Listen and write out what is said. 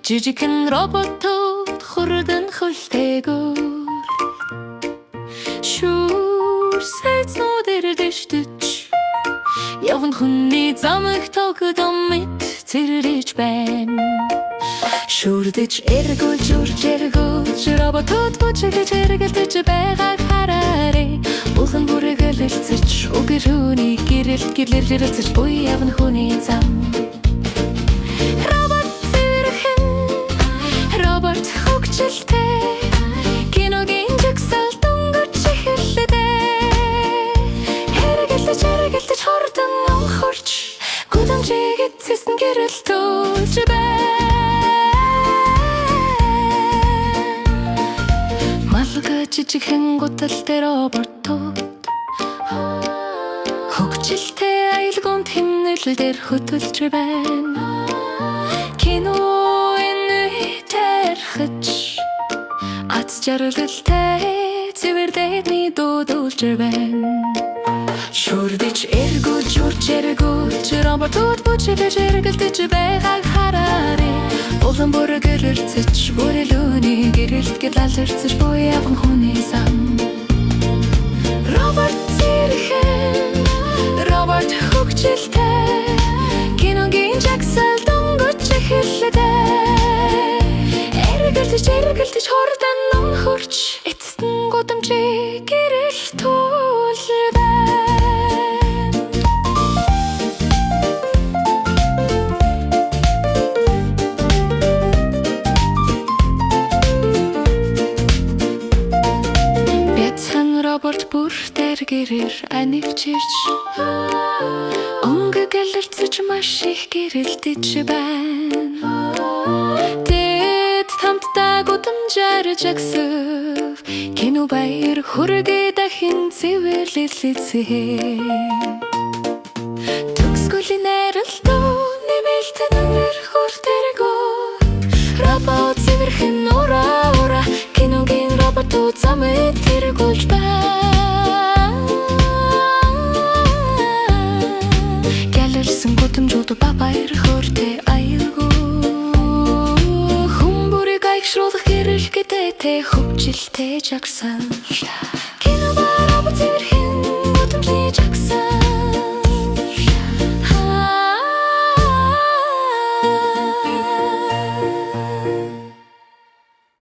жижигхэн роботууд хурдан хөлтэйгөр шүүр сайзнуудэр дэштэж явна хүний замыг тогтом мэт цэрлэж байна. Шүрдэж эргүүлж үрж эргүүлж роботууд бүжиглэж эргэлдэж байгааг хараарай. Улан бүрэг элэлцэж үгэр хүний гэрэлт гэрлэлцэж буй явна хүний зам. Робот цэвэрхэн робот хөгжилтэй киногийн жагсаал дунгаж эхэллээ. Эргэлдэж хордон онхорч гудамжийг эцэсэн гэрэлтүүлж байна. Жижигхэн гуталтай роботууд хөгжилтэй аялгаунд хэмнэлээр хөтөлж байна. Кино энэ тэрхэж ац жаргалтай цэвэр дэдний дуудулж байна. Шүрдэж эргүүлж үрж эргүүлж роботууд бүжиглэж эргэлдэж байгааг хараарай. Улан бүрэг элэлцэж бүрэлүүний гэрэлт гэрлэлцэж буй явган хүний зам. Робот цэвэрхэн робот хөгжилтэй киногийн жагсаал дунгаж эхэллээ. Эргэлдэж хордон онхорч эцэстэн гудамжийг гэрэлтүүлж байна. Робот бүртэр гэрэр анивчирч өнгө гэлэрцэж маш их гэрэлтэж байна. Тэд тамттай гудамжаар жагсав кино баяр хүргээ дахин цэвэрлэлцээ. Төгсгөлийн найралтуу нэмэлтэн өнгөр хүртэргөө робот цэвэрхэн ура киногийн роботууд замыг тэргүүлж байна. Гялэрсэн гудамжууд баяр хүртэ аялгүй хүн бүрийг аягшруулах гэрэл гэдэгтэй хөгжилтэй жагсаал кино ба робот цэвэрхэн гудамжны жагсаал